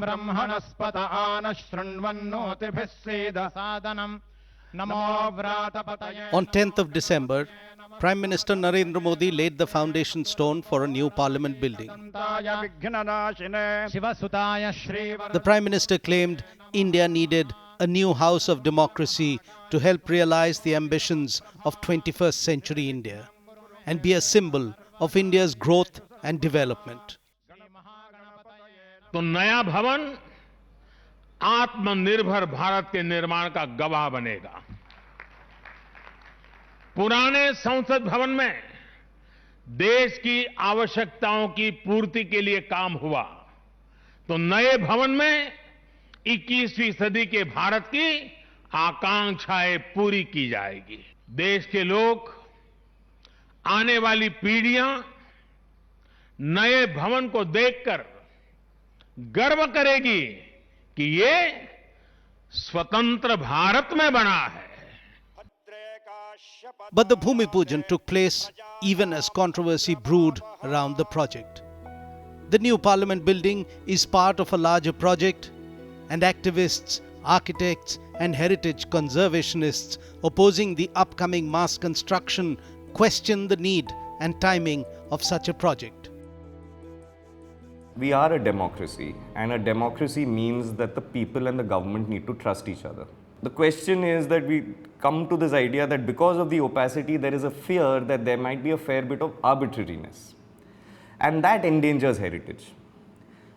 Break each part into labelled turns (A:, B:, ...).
A: ब्रह्मणस्पत आनशृण्वन्नोतिभिः सीदसादनम् NaMo व्रातपतये.
B: On 10th of December, Prime Minister Narendra Modi laid the foundation stone for a new parliament building. The Prime Minister claimed India needed a new house of democracy to help realize the ambitions of 21st century India and be a symbol of India's growth and development.
C: तो नया भवन आत्मनिर्भर भारत के निर्माण का गवाह बनेगा. पुराने संसद भवन में देश की आवश्यकताओं की पूर्ति के लिए काम हुआ, तो नए भवन में 21वीं सदी के भारत की आकांक्षाएं पूरी की जाएगी. देश के लोग, आने वाली पीढ़ियां नए भवन को देखकर गर्व करेगी कि ये स्वतंत्र भारत में बना है.
B: But the Bhumi Pujan took place even as controversy brewed around the project. The new parliament building is part of a larger project, and activists, architects and heritage conservationists opposing the upcoming mass construction question the need and timing of such a project.
D: We are a democracy, and a democracy means that the people and the government need to trust each other. The question is that we come to this idea that because of the opacity, there is a fear that there might be a fair bit of arbitrariness, and that endangers heritage.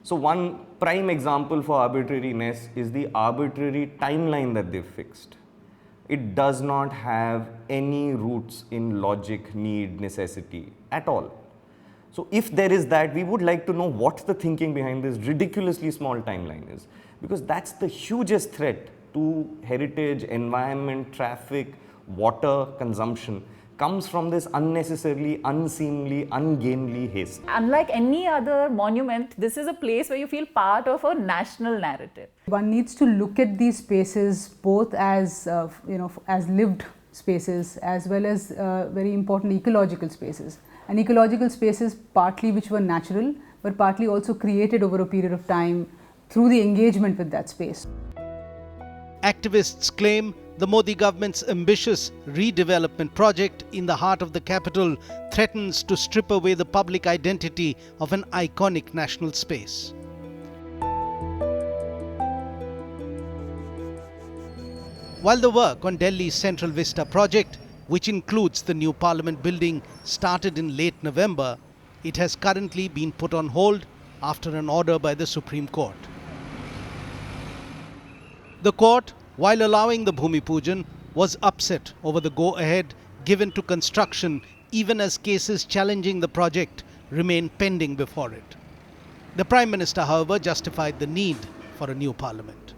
D: So one prime example for arbitrariness is the arbitrary timeline that they've fixed. It does not have any roots in logic, need, necessity at all. So if there is that, we would like to know what the thinking behind this ridiculously small timeline is, because that's the hugest threat to heritage, environment, traffic, water consumption comes from this unnecessarily, unseemly, ungainly haste.
E: Unlike any other monument, this is a place where you feel part of a national narrative.
F: One needs to look at these spaces both as as lived spaces as well as very important ecological spaces. And ecological spaces partly which were natural, but partly also created over a period of time through the engagement with that space.
B: Activists claim the Modi government's ambitious redevelopment project in the heart of the capital threatens to strip away the public identity of an iconic national space. While the work on Delhi's Central Vista project, which includes the new parliament building, started in late November, it has currently been put on hold after an order by the Supreme Court. The court, while allowing the Bhumi Pujan, was upset over the go-ahead given to construction even as cases challenging the project remain pending before it. The Prime Minister, however, justified the need for a new parliament.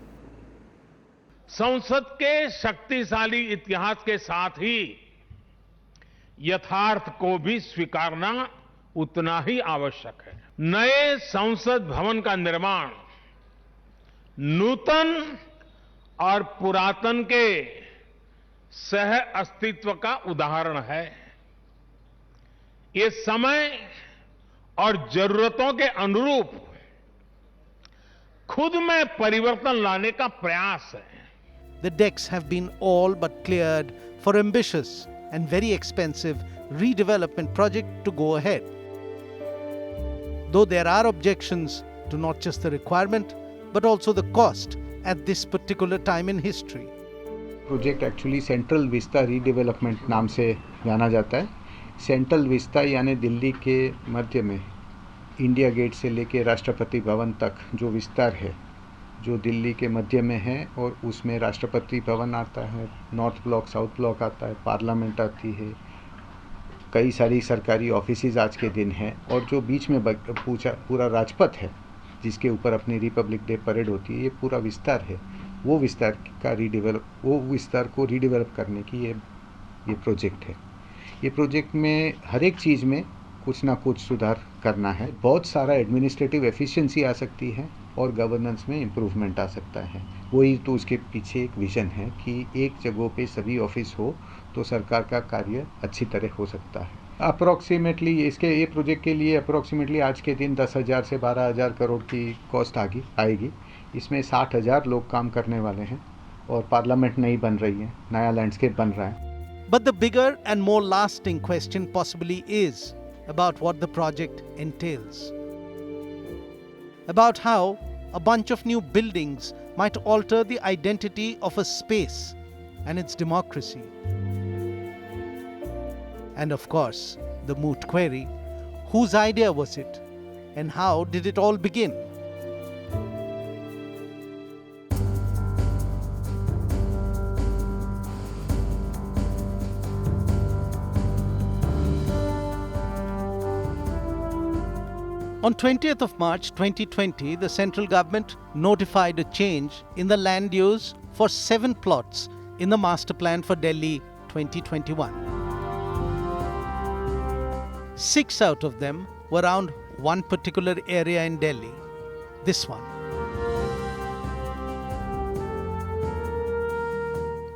C: संसद के शक्तिशाली इतिहास के साथ ही यथार्थ को भी स्वीकारना उतना ही आवश्यक है. नए संसद भवन का निर्माण नूतन और पुरातन के सह अस्तित्व का उदाहरण है. ये समय और जरूरतों के अनुरूप खुद में परिवर्तन लाने का प्रयास है.
B: The decks have been all but cleared for ambitious and very expensive redevelopment project to go ahead. Though there are objections to not just the requirement but also the cost at this particular time in history.
G: Project actually central vista redevelopment नाम से जाना जाता है. Central vista यानी दिल्ली के मध्य में India gate से लेके राष्ट्रपति भवन तक जो विस्तार है, जो दिल्ली के मध्य में है, और उसमें राष्ट्रपति भवन आता है, नॉर्थ ब्लॉक, साउथ ब्लॉक आता है, पार्लियामेंट आती है, कई सारी सरकारी ऑफिसेज आज के दिन हैं, और जो बीच में पूरा राजपथ है जिसके ऊपर अपनी रिपब्लिक डे परेड होती है, ये पूरा विस्तार है. वो विस्तार को रीडेवलप करने की ये प्रोजेक्ट है. ये प्रोजेक्ट में हर एक चीज़ में कुछ ना कुछ सुधार करना है. बहुत सारा एडमिनिस्ट्रेटिव एफिशिएंसी आ सकती है और गवर्नेंस में इम्प्रूवमेंट आ सकता है. वही तो उसके पीछे एक विज़न है कि एक जगह पे सभी ऑफिस हो तो सरकार का कार्य अच्छी तरह हो सकता है. अप्रोक्सीमेटली ये प्रोजेक्ट के लिए अप्रोक्सीमेटली आज के दिन 10,000 से 12,000 करोड़ की कॉस्ट आएगी। इसमें 60,000 लोग काम करने वाले हैं और पार्लियामेंट नई बन रही है, नया लैंडस्केप बन रहा है।
B: But the bigger and more lasting question possibly is about what the project entails. About how a bunch of new buildings might alter the identity of a space and its democracy. And of course, the moot query, whose idea was it and how did it all begin? On 20th of March 2020, the central government notified a change in the land use for 7 plots in the Master Plan for Delhi 2021. 6 out of them were around one particular area in Delhi, this one.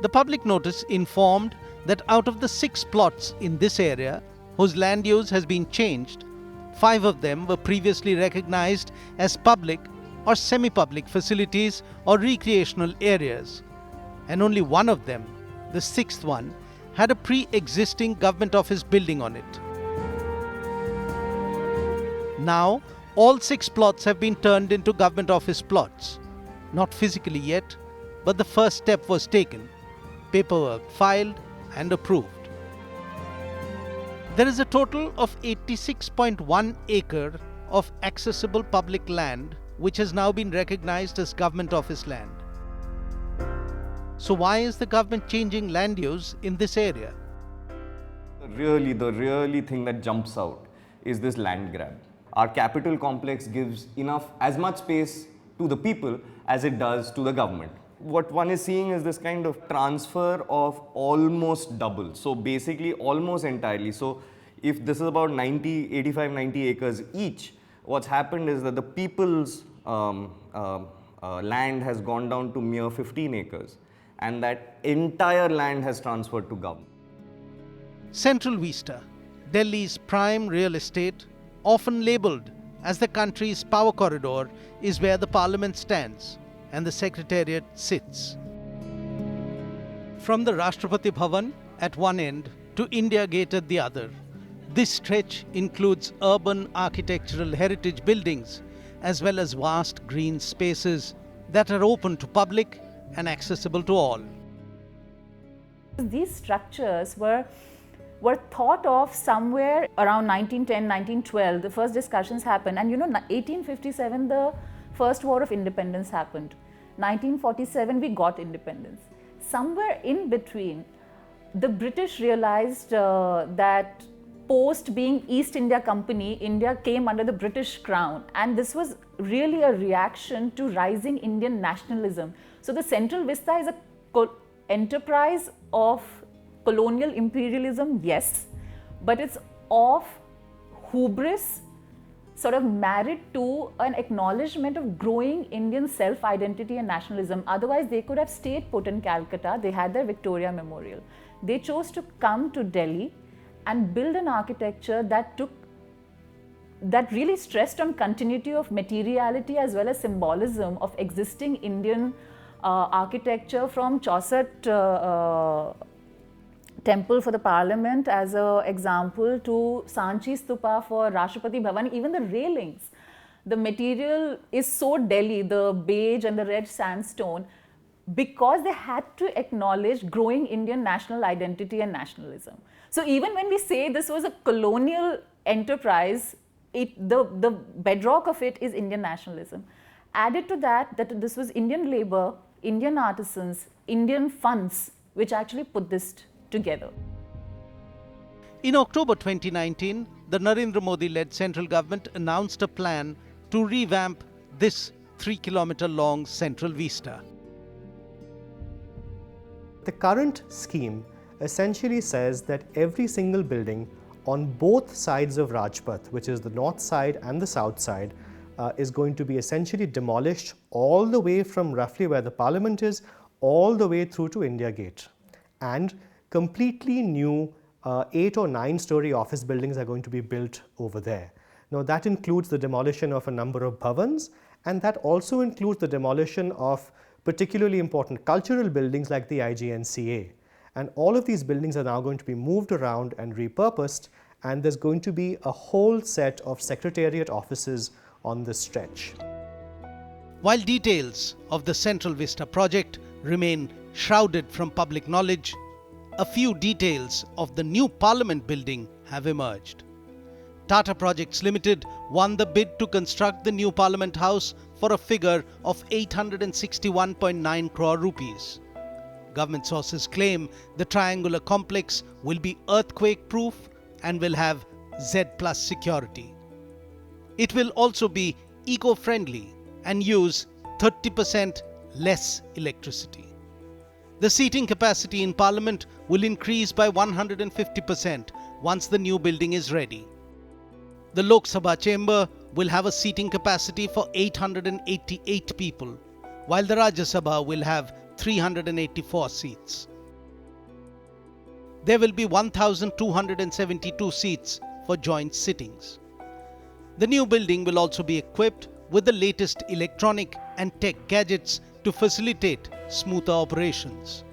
B: The public notice informed that out of the 6 plots in this area whose land use has been changed, 5 of them were previously recognized as public or semi-public facilities or recreational areas, and only one of them, the 6th one, had a pre-existing government office building on it. Now, all 6 plots have been turned into government office plots. Not physically yet, but the first step was taken, paperwork filed and approved. There is a total of 86.1 acre of accessible public land which has now been recognized as government office land. So why is the government changing land use in this area?
D: The really thing that jumps out is this land grab. Our capital complex gives as much space to the people as it does to the government. What one is seeing is this kind of transfer of almost double. So basically almost entirely. So if this is about 85, 90 acres each, what's happened is that the people's land has gone down to mere 15 acres. And that entire land has transferred to government.
B: Central Vista, Delhi's prime real estate, often labelled as the country's power corridor, is where the parliament stands and the secretariat sits. From the Rashtrapati Bhavan at one end to India Gate at the other, this stretch includes urban architectural heritage buildings as well as vast green spaces that are open to public and accessible to all.
E: These structures were thought of somewhere around 1910, 1912. The first discussions happened, and 1857, the first war of independence happened. 1947, we got independence. Somewhere in between, the British realized that post being East India Company, India came under the British crown, and this was really a reaction to rising Indian nationalism. So the Central Vista is a enterprise of colonial imperialism, yes, but it's of hubris, sort of married to an acknowledgement of growing Indian self-identity and nationalism. Otherwise, they could have stayed put in Calcutta. They had their Victoria Memorial. They chose to come to Delhi and build an architecture that really stressed on continuity of materiality as well as symbolism of existing Indian architecture, from Chaussat temple for the parliament as an example to Sanchi Stupa for Rashtrapati Bhavan. Even the railings, the material is so Delhi, the beige and the red sandstone, because they had to acknowledge growing Indian national identity and nationalism. So even when we say this was a colonial enterprise, the bedrock of it is Indian nationalism. Added to that this was Indian labor, Indian artisans, Indian funds, which actually put this together.
B: In October 2019, the Narendra Modi-led central government announced a plan to revamp this 3-kilometer long Central Vista.
H: The current scheme essentially says that every single building on both sides of Rajpath, which is the north side and the south side, is going to be essentially demolished all the way from roughly where the parliament is, all the way through to India Gate. And completely new 8 or 9 story office buildings are going to be built over there. Now that includes the demolition of a number of bhavans, and that also includes the demolition of particularly important cultural buildings like the IGNCA. And all of these buildings are now going to be moved around and repurposed, and there's going to be a whole set of secretariat offices on this stretch.
B: While details of the Central Vista project remain shrouded from public knowledge, a few details of the new Parliament building have emerged. Tata Projects Limited won the bid to construct the new Parliament House for a figure of 861.9 crore rupees. Government sources claim the triangular complex will be earthquake-proof and will have Z+ security. It will also be eco-friendly and use 30% less electricity. The seating capacity in Parliament will increase by 150% once the new building is ready. The Lok Sabha chamber will have a seating capacity for 888 people, while the Rajya Sabha will have 384 seats. There will be 1,272 seats for joint sittings. The new building will also be equipped with the latest electronic and tech gadgets to facilitate smoother operations.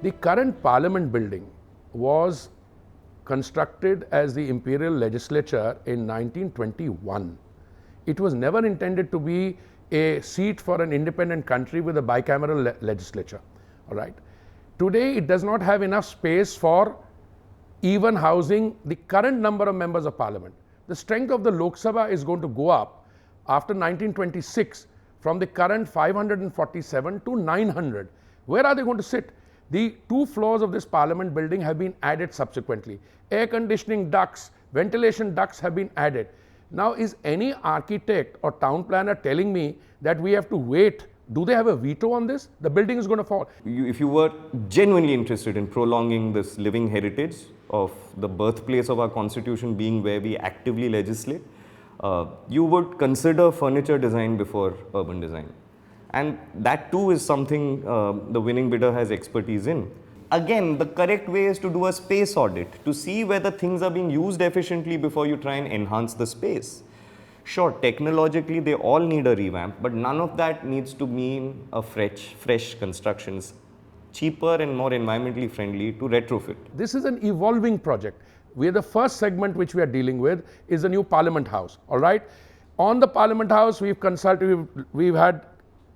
I: The current Parliament building was constructed as the Imperial Legislature in 1921. It was never intended to be a seat for an independent country with a bicameral legislature. All right. Today, it does not have enough space for even housing the current number of members of Parliament. The strength of the Lok Sabha is going to go up after 1926 from the current 547 to 900. Where are they going to sit? The 2 floors of this Parliament building have been added subsequently. Air conditioning ducts, ventilation ducts have been added. Now, is any architect or town planner telling me that we have to wait? Do they have a veto on this? The building is going to fall.
D: If you were genuinely interested in prolonging this living heritage of the birthplace of our constitution being where we actively legislate, you would consider furniture design before urban design. And that too is something the winning bidder has expertise in. Again, the correct way is to do a space audit to see whether things are being used efficiently before you try and enhance the space. Sure, technologically they all need a revamp, but none of that needs to mean a fresh constructions, cheaper and more environmentally friendly to retrofit.
I: This is an evolving project. The first segment which we are dealing with is the new Parliament House. All right. On the Parliament House, we've consulted, we've had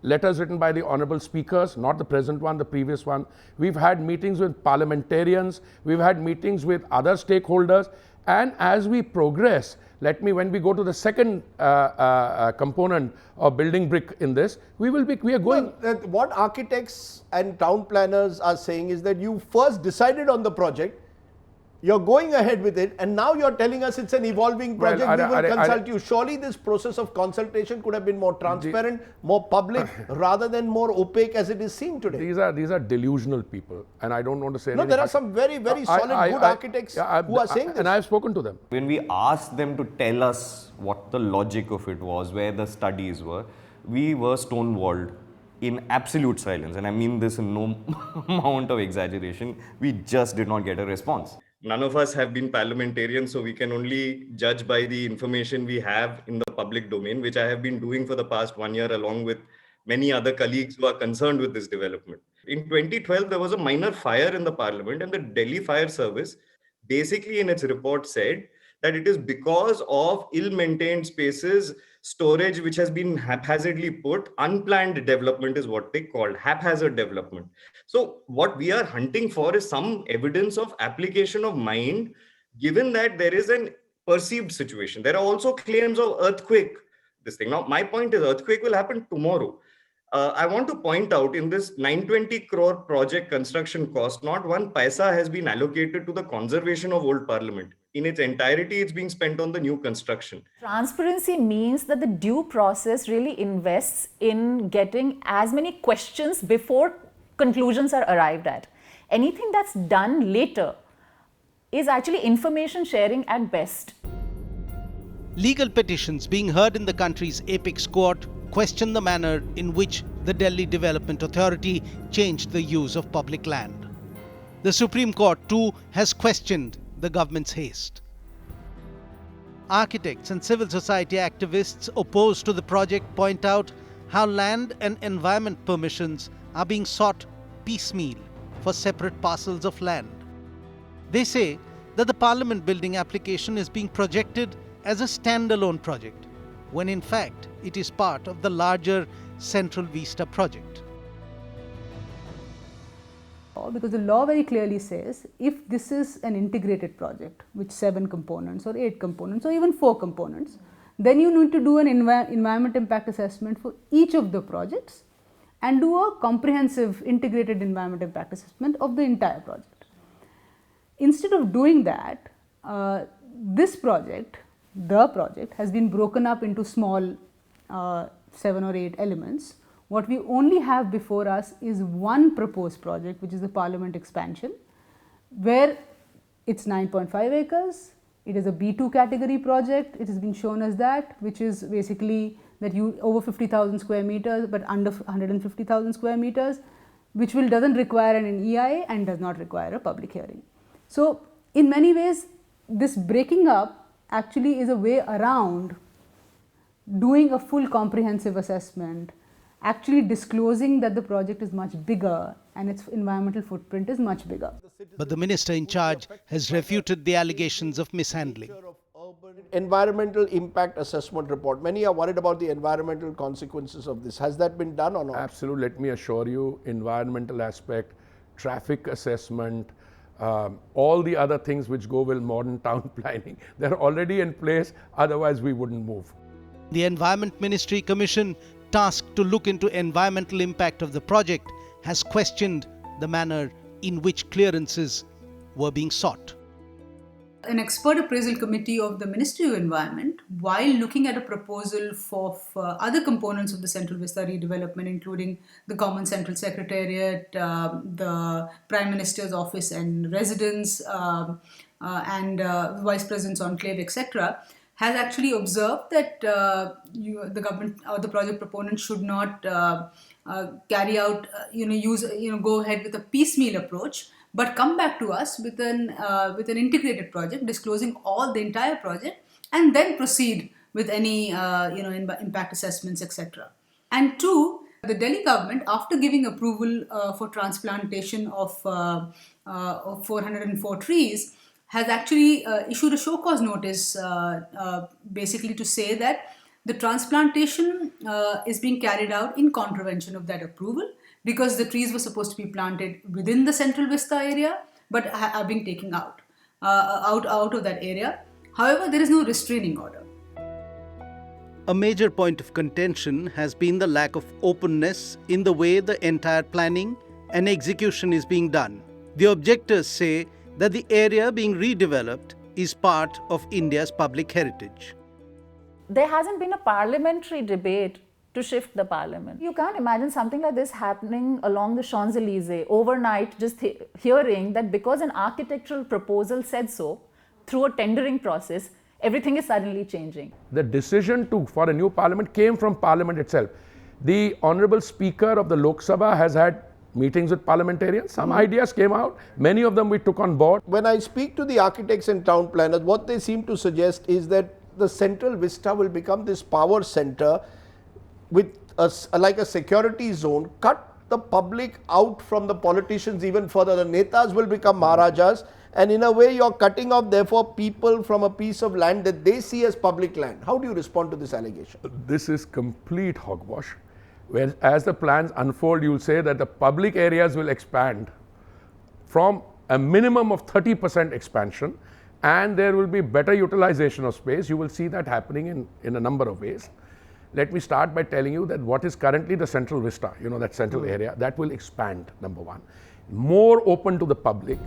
I: letters written by the honorable speakers, not the present one, the previous one. We've had meetings with parliamentarians, we've had meetings with other stakeholders, and as we progress, when we go to the second component of building brick in this, we are going.
J: Well, what architects and town planners are saying is that you first decided on the project, you're going ahead with it, and now you're telling us it's an evolving project. We will consult you. Surely this process of consultation could have been more transparent, more public, rather than more opaque as it is seen today.
I: These are delusional people, and I don't want to say anything.
J: No, there are some very solid, good architects who are saying this.
I: And I've spoken to them.
D: When we asked them to tell us what the logic of it was, where the studies were, we were stonewalled in absolute silence. And I mean this in no amount of exaggeration. We just did not get a response. None of us have been parliamentarians, so we can only judge by the information we have in the public domain, which I have been doing for the past 1 year along with many other colleagues who are concerned with this development. In 2012, there was a minor fire in the parliament, and the Delhi Fire Service basically in its report said that it is because of ill-maintained spaces, storage which has been haphazardly put, unplanned development is what they called, haphazard development. So what we are hunting for is some evidence of application of mind, given that there is an perceived situation. There are also claims of earthquake, this thing. Now, my point is earthquake will happen tomorrow. I want to point out in this 920 crore project construction cost, not one paisa has been allocated to the conservation of old parliament. In its entirety, it's being spent on the new construction.
E: Transparency means that the due process really invests in getting as many questions before conclusions are arrived at. Anything that's done later is actually information sharing at best.
B: Legal petitions being heard in the country's apex court question the manner in which the Delhi Development Authority changed the use of public land. The Supreme Court too has questioned the government's haste. Architects and civil society activists opposed to the project point out how land and environment permissions are being sought piecemeal for separate parcels of land. They say that the Parliament building application is being projected as a standalone project, when in fact it is part of the larger Central Vista project.
F: Because the law very clearly says if this is an integrated project with 7 components or 8 components or even 4 components, then you need to do an environment impact assessment for each of the projects and do a comprehensive integrated environment impact assessment of the entire project. Instead of doing that, this project, the project, has been broken up into small 7 or 8 elements. What we only have before us is one proposed project, which is the Parliament expansion, where it's 9.5 acres. It is a B2 category project. It has been shown as that, which is basically that you over 50,000 square meters, but under 150,000 square meters, which doesn't require an EIA and does not require a public hearing. So, in many ways, this breaking up actually is a way around doing a full comprehensive assessment, actually disclosing that the project is much bigger and its environmental footprint is much bigger.
B: But the minister in charge has refuted the allegations of mishandling.
J: Environmental impact assessment report. Many are worried about the environmental consequences of this. Has that been done or not?
I: Absolutely. Let me assure you, environmental aspect, traffic assessment, all the other things which go with modern town planning, they're already in place, otherwise we wouldn't move.
B: The Environment Ministry Commission, tasked to look into environmental impact of the project, has questioned the manner in which clearances were being sought.
F: An expert appraisal committee of the Ministry of Environment, while looking at a proposal for other components of the Central Vista redevelopment, including the Common Central Secretariat, the Prime Minister's office and residence, and Vice President's enclave, etc., has actually observed that the government or the project proponent should not carry out, go ahead with a piecemeal approach, but come back to us with an integrated project, disclosing all the entire project, and then proceed with any impact assessments, etc. And 2, the Delhi government, after giving approval for transplantation of 404 trees, has actually issued a show cause notice basically to say that the transplantation is being carried out in contravention of that approval, because the trees were supposed to be planted within the Central Vista area but are being taken out of that area. However, there is no restraining order.
B: A major point of contention has been the lack of openness in the way the entire planning and execution is being done. The objectors say that the area being redeveloped is part of India's public heritage.
E: There hasn't been a parliamentary debate to shift the parliament. You can't imagine something like this happening along the Champs-Élysées overnight, just hearing that because an architectural proposal said so, through a tendering process, everything is suddenly changing.
I: The decision for a new parliament came from parliament itself. The Honorable Speaker of the Lok Sabha has had meetings with parliamentarians. Some ideas came out. Many of them we took on board.
J: When I speak to the architects and town planners, what they seem to suggest is that the Central Vista will become this power center with like a security zone, cut the public out from the politicians even further. The netas will become Maharajas, and in a way you're cutting off therefore people from a piece of land that they see as public land. How do you respond to this allegation?
I: This is complete hogwash. Where as the plans unfold, you'll say that the public areas will expand from a minimum of 30% expansion, and there will be better utilization of space. You will see that happening in a number of ways. Let me start by telling you that what is currently the Central Vista, that central area, that will expand, number one. More open to the public.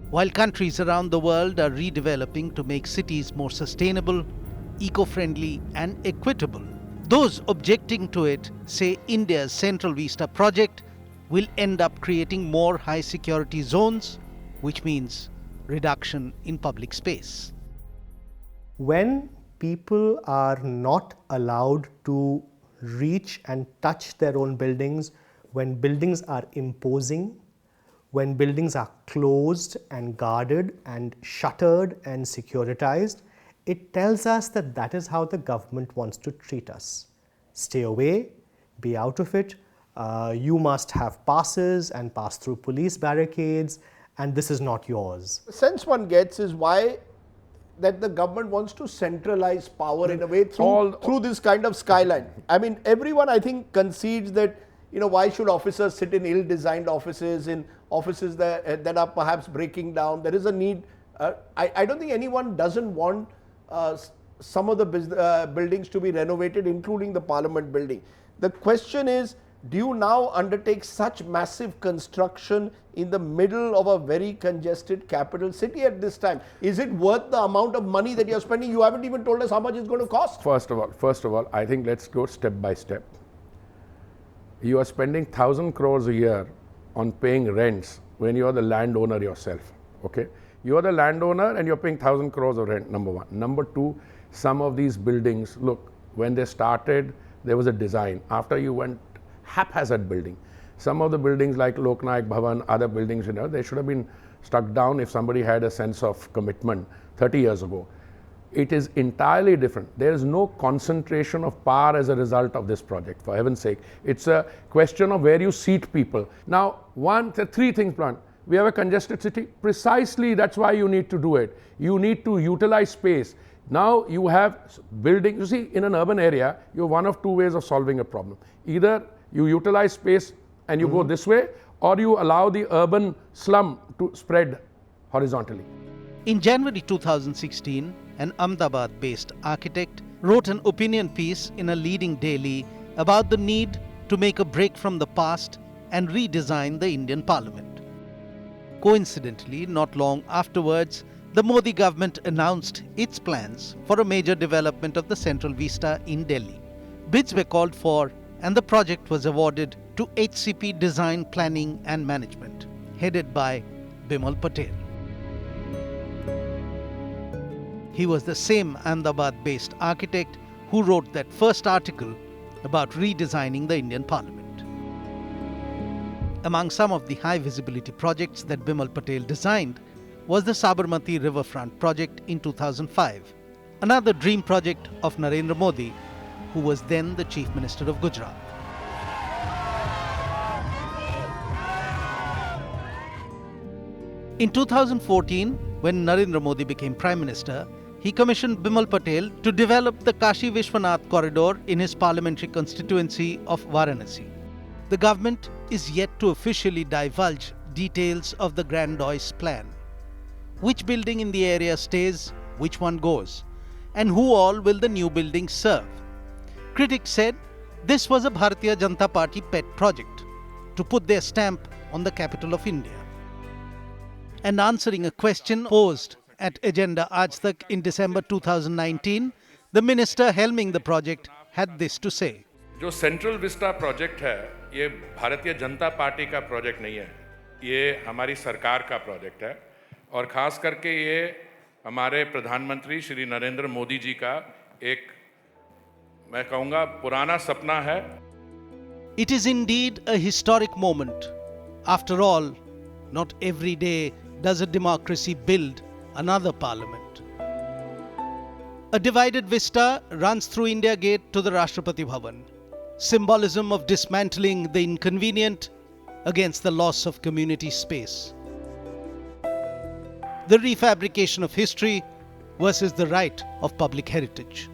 B: While countries around the world are redeveloping to make cities more sustainable, eco-friendly and equitable, those objecting to it say India's Central Vista project will end up creating more high security zones, which means reduction in public space.
H: When people are not allowed to reach and touch their own buildings, when buildings are imposing, when buildings are closed and guarded and shuttered and securitized, it tells us that that is how the government wants to treat us. Stay away, be out of it, you must have passes and pass through police barricades, and this is not yours.
J: The sense one gets is why that the government wants to centralize power in a way through this kind of skyline. I mean, everyone I think concedes that, you know, why should officers sit in ill-designed offices, in offices that are perhaps breaking down? There is a need. I don't think anyone doesn't want some of the buildings to be renovated, including the Parliament building. The question is, do you now undertake such massive construction in the middle of a very congested capital city at this time? Is it worth the amount of money that you're spending? You haven't even told us how much it's going to cost.
I: First of all, I think let's go step by step. You are spending 1,000 crores a year on paying rents when you are the landowner yourself, okay? You are the landowner and you're paying 1,000 crores of rent, number one. Number two, some of these buildings, look, when they started, there was a design. After you went haphazard building. Some of the buildings like Lok Nayak Bhavan, other buildings, you know, they should have been stuck down if somebody had a sense of commitment 30 years ago. It is entirely different. There is no concentration of power as a result of this project, for heaven's sake. It's a question of where you seat people. Now, three things, Pran. We have a congested city. Precisely that's why you need to do it. You need to utilize space. Now you have buildings. You see, in an urban area, you have one of two ways of solving a problem. Either you utilize space and you go this way, or you allow the urban slum to spread horizontally.
B: In January 2016, an Ahmedabad-based architect wrote an opinion piece in a leading daily about the need to make a break from the past and redesign the Indian Parliament. Coincidentally, not long afterwards, the Modi government announced its plans for a major development of the Central Vista in Delhi. Bids were called for and the project was awarded to HCP Design Planning and Management, headed by Bimal Patel. He was the same Ahmedabad-based architect who wrote that first article about redesigning the Indian Parliament. Among some of the high-visibility projects that Bimal Patel designed was the Sabarmati Riverfront project in 2005, another dream project of Narendra Modi, who was then the Chief Minister of Gujarat. In 2014, when Narendra Modi became Prime Minister, he commissioned Bimal Patel to develop the Kashi Vishwanath corridor in his parliamentary constituency of Varanasi. The government is yet to officially divulge details of the grandiose plan. Which building in the area stays, which one goes, and who all will the new buildings serve? Critics said this was a Bharatiya Janata Party pet project to put their stamp on the capital of India. And answering a question posed at Agenda Aaj Tak in December 2019, the minister helming the project had this to say.
I: जो central Vista project है, ये Bharatiya Janata party का project नहीं है, ये हमारी सरकार का प्रोजेक्ट है और खास करके ये हमारे प्रधानमंत्री श्री नरेंद्र मोदी जी का एक, मैं कहूँगा, पुराना सपना है.
B: It is indeed a historic moment. After all, not every day does a democracy build another parliament. A divided vista runs through India Gate to the Rashtrapati Bhavan, symbolism of dismantling the inconvenient against the loss of community space. The refabrication of history versus the right of public heritage.